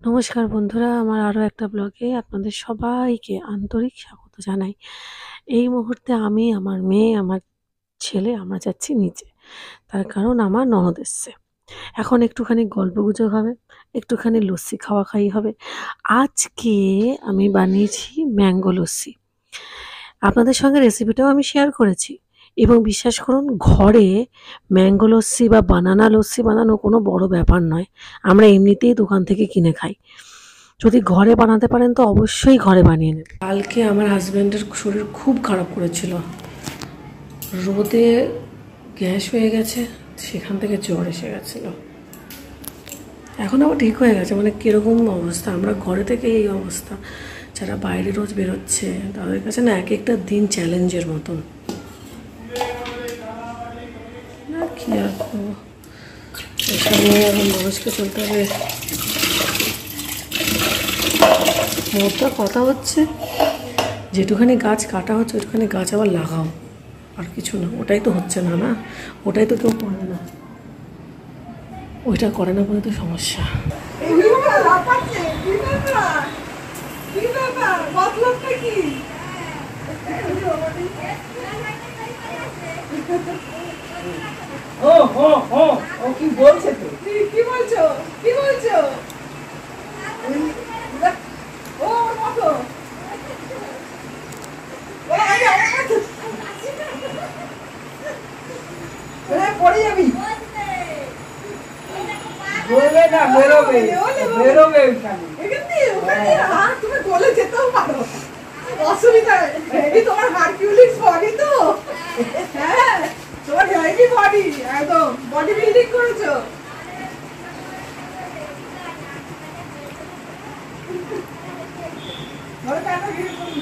নমস্কার বন্ধুরা, আমার আরও একটা ব্লগে আপনাদের সবাইকে আন্তরিক স্বাগত জানাই। এই মুহূর্তে আমি, আমার মেয়ে, আমার ছেলে আমরা যাচ্ছি নিচে। তার কারণ আমার ননদ এসছে। এখন একটুখানি গল্পগুজব হবে, একটুখানি লস্যি খাওয়া-খাওয়ি হবে। আজকে আমি বানিয়েছি ম্যাঙ্গো লস্যি। আপনাদের সঙ্গে রেসিপিটাও আমি শেয়ার করেছি এবং বিশ্বাস করুন ঘরে ম্যাঙ্গো লস্যি বা বানানা লস্যি বানানো কোনো বড় ব্যাপার নয়। আমরা এমনিতেই দোকান থেকে কিনে খাই। যদি ঘরে বানাতে পারেন তো অবশ্যই ঘরে বানিয়ে নেবেন। কালকে আমার হাজব্যান্ডের শরীর খুব খারাপ করেছিল, রোদে গ্যাস হয়ে গেছে, সেখান থেকে জ্বর এসে গেছিলো। এখন আবার ঠিক হয়ে গেছে। মানে কীরকম অবস্থা, আমরা ঘরে থেকে এই অবস্থা, যারা বাইরে রোজ বেরোচ্ছে তাদের কাছে না এক একটা দিন চ্যালেঞ্জের মতন। না কি আর করবো, এসব নিয়ে এখন মানুষকে চলতে হবে। মোটটা কথা হচ্ছে যেটুখানি গাছ কাটা হচ্ছে ওইটুখানি গাছ আবার লাগাও, আর কিছু না। ওটাই তো হচ্ছে না, না ওটাই তো কেউ করে না, ওইটা করে না বলে তো সমস্যা। কি বলছে তো? কি বলছো? কি বলছো? ও মতো পড়ে যাবি, বলে না বেরোবে, বেরোবে তুমি বলে যেতেও পারো, অসুবিধা নেই। তোমার হারকিউলিস বডি তো, হ্যাঁ তোমার হেভি বডি, একদম বডি বিল্ডিং করেছো।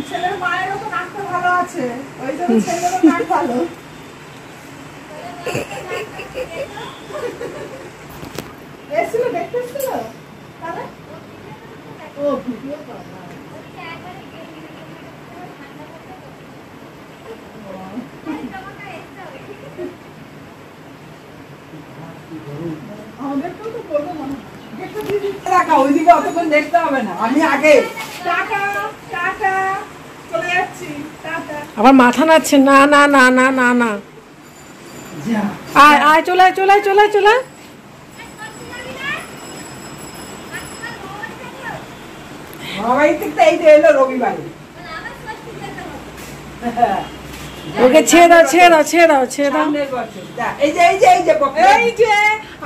ছেলের মায়েরও তো নাকটা ভালো আছে, ওই জন্য ছেলেরও নাক ভালো। এসেছিল, দেখতে এসেছিল তাহলে ও ভিডিও আমাদেরকেও তো বলবো মনে হয়। ওইদিকে অতক্ষণ দেখতে হবে না, আমি আগে টাটা টাটা চলে যাচ্ছি, টাটা। আবার মাথা নাড়ছে, না না না না না না, আয় আয়, চলে আয়, চলে আয়, চলে আয়, চলে আয়। এলো রবিবারে, ওকে ছেড়ে দাও, ছেড়ে দাও, ছেড়ে দাও, ছেড়ে দাও। এই যে এই যে এই যে এই যে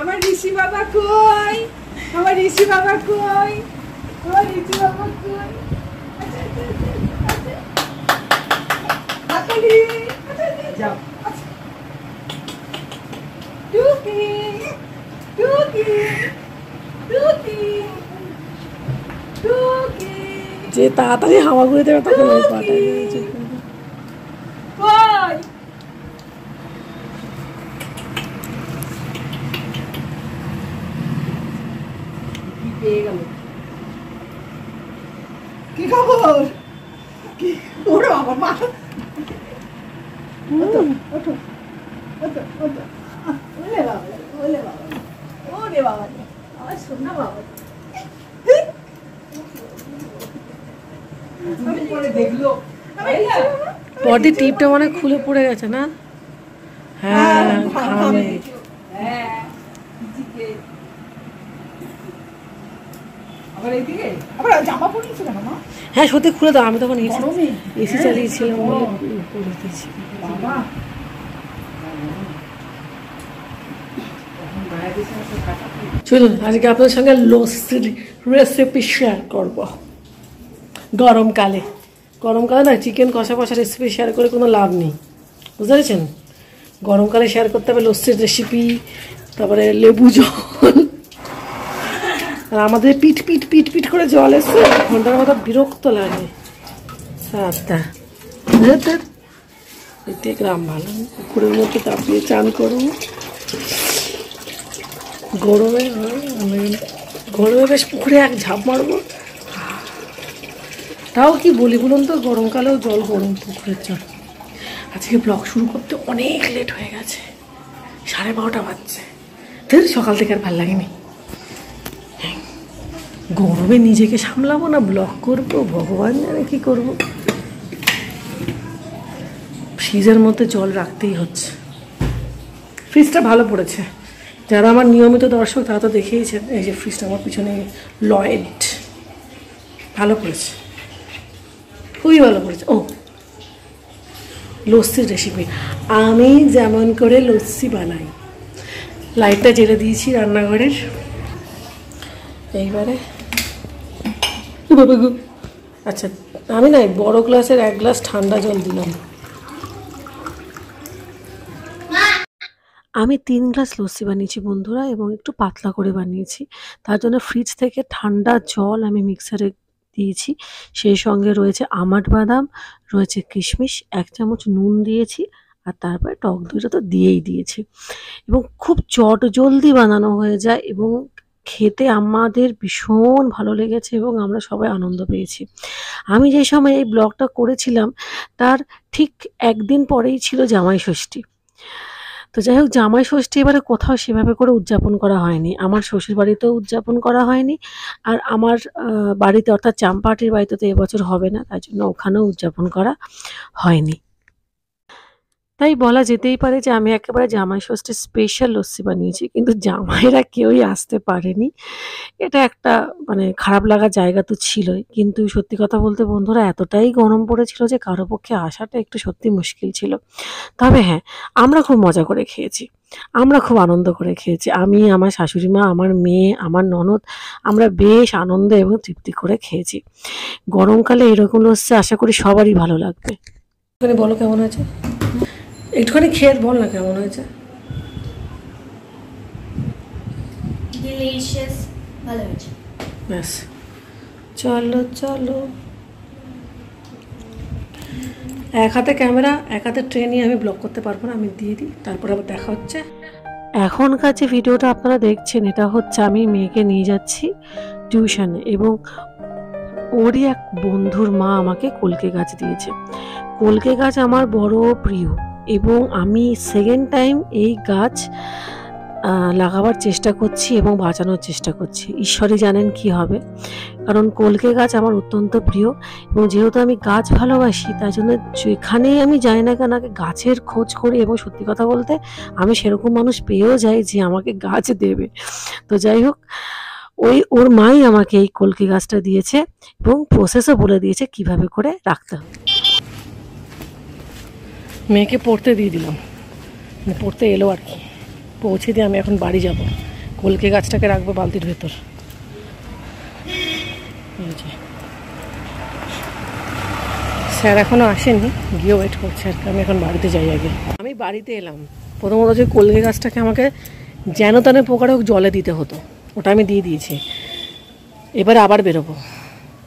আমার ঋষি বাবা কই, আমার ঋষি বাবা কই, আমার ঋষি বাবা কই। যাও টুকি টুকি টুকি টুকি, যে তাড়াতাড়ি হাওয়া ঘুরে দেবে তখন ওই পাটায় কই পেয়ে গেল। কি খবর? কি ওরে বাবা, মা ওঠো ওঠো ওঠো ওঠো, ওলে বাবা, ওলে বাবা, ওরে বাবা, আমার সোনা বাবা। দেখলো বডি টিপটা মানে খুলে পড়ে গেছে না? হ্যাঁ ঘামে। হ্যাঁ সত্যি খুলে দাও, আমি তখন এসি চালিয়েছিলাম বলে করে দিয়েছি। চলুন আজকে আপনাদের সঙ্গে লস্যির রেসিপি শেয়ার করব। গরমকালে না চিকেন কষা কষা রেসিপি শেয়ার করে কোনো লাভ নেই, বুঝতে পেরেছেন? গরমকালে শেয়ার করতে হবে লস্যির রেসিপি, তারপরে লেবু জল। আর আমাদের পিট পিট পিট পিট করে জল এসছে, ঘন্টার মতো বিরক্ত লাগে। আচ্ছা এতে গ্রাম ভালো, পুকুরের মধ্যে তাপিয়ে চান করবো। গরমে বেশ পুকুরে এক ঝাঁপ মারবো। তাও কি বলি বলুন তো, গরমকালেও জল গরম, পুকুরের জল। আজকে ব্লগ শুরু করতে অনেক লেট হয়ে গেছে, 12:30 বাজছে। সকাল থেকে আর ভালো লাগেনি। গরমে নিজেকে সামলাবো না ব্লগ করব, ভগবান জানে কি করব। ফ্রিজের মধ্যে জল রাখতেই হচ্ছে। ফ্রিজটা ভালো পড়েছে, যারা আমার নিয়মিত দর্শক তারা তো দেখেইছেন। এই যে ফ্রিজটা আমার পিছনে লয়েড, ভালো পড়েছে, খুবই ভালো পড়েছে। ও, লস্যির রেসিপি আমি যেমন করে লস্যি বানাই। লাইটটা জ্বেলে দিয়েছি রান্নাঘরের। এইবারে আচ্ছা, আমি না বড় গ্লাসের 1 গ্লাস ঠান্ডা জল দিলাম। আমি 3 গ্লাস লস্যি বানিয়েছি বন্ধুরা, এবং একটু পাতলা করে বানিয়েছি। তার জন্য ফ্রিজ থেকে ঠান্ডা জল আমি মিক্সারে দিয়েছি। সেই সঙ্গে রয়েছে আমন্ড বাদাম, রয়েছে কিশমিশ, 1 চামচ নুন দিয়েছি, আর তারপরে টক দইটা তো দিয়েই দিয়েছি। এবং খুব জলদি বানানো হয়ে যায়, এবং খেতে আমাদের ভীষণ ভালো লেগেছে এবং আমরা সবাই আনন্দ পেয়েছি। আমি যে সময় এই ব্লগটা করেছিলাম তার ঠিক 1 দিন পরেই ছিল জামাই ষষ্ঠী। তো যাই হোক, জামাই ষষ্ঠী এবারে কোথাও সেভাবে করে উদযাপন করা হয়নি। আমার শ্বশুর বাড়িতেও উদযাপন করা হয়নি, আর আমার বাড়িতে অর্থাৎ চাম্পাহাটির বাড়িতে তো এবছর হবে না, তাই জন্য ওখানেও উদযাপন করা হয়নি। তাই বলা যেতেই পারে যে আমি একেবারে জামাই ষষ্ঠীর স্পেশাল লস্যি বানিয়েছি, কিন্তু জামাইরা কেউই আসতে পারেনি। এটা একটা মানে খারাপ লাগার জায়গা তো ছিলই, কিন্তু সত্যি কথা বলতে বন্ধুরা এতটাই গরম পড়েছিল যে কারো পক্ষে আসাটা একটু সত্যি মুশকিল ছিল। তবে হ্যাঁ, আমরা খুব মজা করে খেয়েছি, আমরা খুব আনন্দ করে খেয়েছি। আমি, আমার শাশুড়ি মা, আমার মেয়ে, আমার ননদ, আমরা বেশ আনন্দ এবং তৃপ্তি করে খেয়েছি। গরমকালে এরকম লস্যি আশা করি সবারই ভালো লাগবে। একটুখানি বলো কেমন হয়েছে, একটুখানি খেয়ে বল না কেমন হয়েছে। ডিলিশিয়াস, ভালো হয়েছে। ব্যাস, চলো চলো। এক হাতে ক্যামেরা, এক হাতে ট্রেনই আমি ব্লগ করতে পারবো না, আমি দিয়ে দিই, তারপর আবার দেখা হচ্ছে। এখনকার যে ভিডিওটা আপনারা দেখছেন এটা হচ্ছে আমি মেয়েকে নিয়ে যাচ্ছি টিউশনে, এবং ওরই এক বন্ধুর মা আমাকে কলকে গাছ দিয়েছে। কলকে গাছ আমার বড় প্রিয়, এবং আমি সেকেন্ড টাইম এই গাছ লাগাবার চেষ্টা করছি এবং বাঁচানোর চেষ্টা করছি। ঈশ্বরই জানেন কি হবে, কারণ কলকে গাছ আমার অত্যন্ত প্রিয়, এবং যেহেতু আমি গাছ ভালোবাসি তাই জন্য যেখানেই আমি যাই না কেন আগে গাছের খোঁজ করি, এবং সত্যি কথা বলতে আমি সেরকম মানুষ পেয়েও যাই যে আমাকে গাছ দেবে। তো যাই হোক, ওর মাই আমাকে এই কলকে গাছটা দিয়েছে এবং প্রসেসও বলে দিয়েছে কিভাবে করে রাখতে হবে। মেয়েকে পড়তে দিয়ে দিলাম, পড়তে এলো আর কি, পৌঁছে দিয়ে আমি এখন বাড়ি যাব। কলকে গাছটাকে রাখবো বালতির ভেতর। স্যার এখনো আসেনি, গিয়ে ওয়েট করছে আর কি। আমি এখন বাড়িতে যাই আগে। আমি বাড়িতে এলাম, প্রথমত যে কলকে গাছটাকে আমাকে যেন তেন প্রকারে জলে দিতে হতো, ওটা আমি দিয়ে দিয়েছি। এবারে আবার বেরোবো।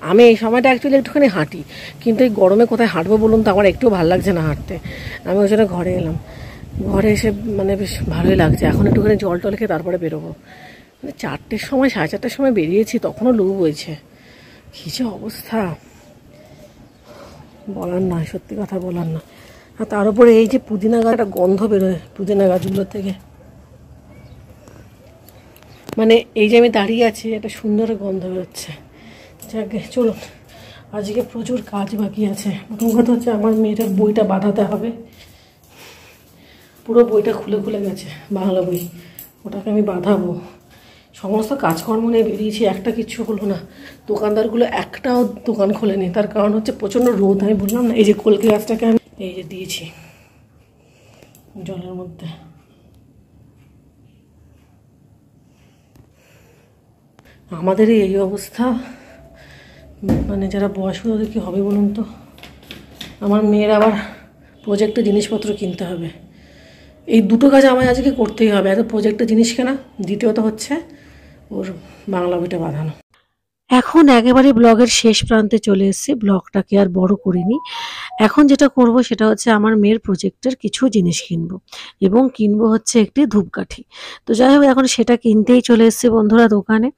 আমি এই সময়টা অ্যাকচুয়ালি একটুখানি হাঁটি, কিন্তু এই গরমে কোথায় হাঁটবো বলুন তো, আমার একটুও ভালো লাগছে না হাঁটতে। আমি ওই জন্য ঘরে এলাম, ঘরে এসে মানে বেশ ভালোই লাগছে। এখন একটুখানি জল টল খেয়ে তারপরে বেরোবো। মানে 4টের সময়, 4:30টার সময় বেরিয়েছি, তখনও লু বইছে। কী যে অবস্থা বলার না, সত্যি কথা বলার না। আর তার উপরে এই যে পুদিনা গাছ, একটা গন্ধ বেরোয় পুদিনা গাছগুলোর থেকে। মানে এই যে আমি দাঁড়িয়ে আছি, একটা সুন্দর গন্ধ বেরোচ্ছে। যাকে চলুন, আজকে প্রচুর কাজ বাকি আছে। প্রথম কথা হচ্ছে আমার মেয়েটার বইটা বাঁধাতে হবে। পুরো বইটা খুলে খুলে গেছে, বাংলা বই, ওটাকে আমি বাঁধাবো। সমস্ত কাজকর্ম নিয়ে বেরিয়েছি, একটা কিচ্ছু হলো না। দোকানদারগুলো একটাও দোকান খোলেনি, তার কারণ হচ্ছে প্রচণ্ড রোদ। আমি বললাম না, এই যে কলকে গাছটাকে আমি এই যে দিয়েছি জলের মধ্যে। আমাদেরই এই অবস্থা, মানে যারা বয়স্ক তাদের কী হবে বলুন তো। আমার মেয়ের আবার প্রজেক্টের জিনিসপত্র কিনতে হবে। এই দুটো কাজ আমায় আজকে করতেই হবে, এত প্রজেক্টের জিনিস কেনা, দ্বিতীয়ত হচ্ছে ওর বাংলা বইটা বাঁধানো। এখন একেবারে ব্লগের শেষ প্রান্তে চলে এসেছি, ব্লগটাকে আর বড় করিনি। এখন যেটা করব সেটা হচ্ছে আমার মেয়ের প্রজেক্টের কিছু জিনিস কিনবো, এবং কিনবো হচ্ছে একটি ধূপকাঠি। তো যাই হোক, এখন সেটা কিনতেই চলে এসেছি বন্ধুরা দোকানে।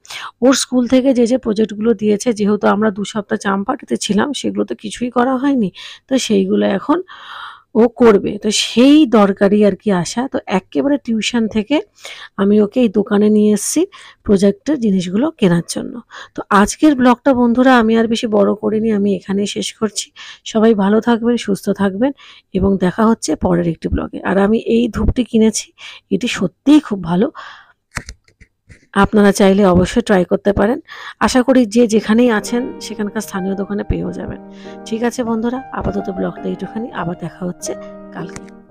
ওর স্কুল থেকে যে যে প্রজেক্টগুলো দিয়েছে, যেহেতু আমরা 2 সপ্তাহ চাম্পাটিতে ছিলাম, সেগুলো তো কিছুই করা হয়নি, তো সেইগুলো এখন ও করবে। তো সেই দরকারি আর কি আসা। তো এক্কেবারে টিউশন থেকে আমি ওকে এই দোকানে নিয়ে এসেছি প্রজেক্টের জিনিসগুলো কেনার জন্য। তো আজকের ব্লগটা বন্ধুরা আমি আর বেশি বড় করিনি, আমি এখানেই শেষ করছি। সবাই ভালো থাকবেন, সুস্থ থাকবেন এবং দেখা হচ্ছে পরের একটি ব্লগে। আর আমি এই ধূপটি কিনেছি, এটি সত্যিই খুব ভালো। আপনারা চাইলে অবশ্যই ট্রাই করতে পারেন। আশা করি যে যেখানেই আছেন সেখানকার স্থানীয় দোকানে পেয়েও যাবেন। ঠিক আছে বন্ধুরা, আপাতত ব্লগটা এইটুখানি, আবার দেখা হচ্ছে কালকে।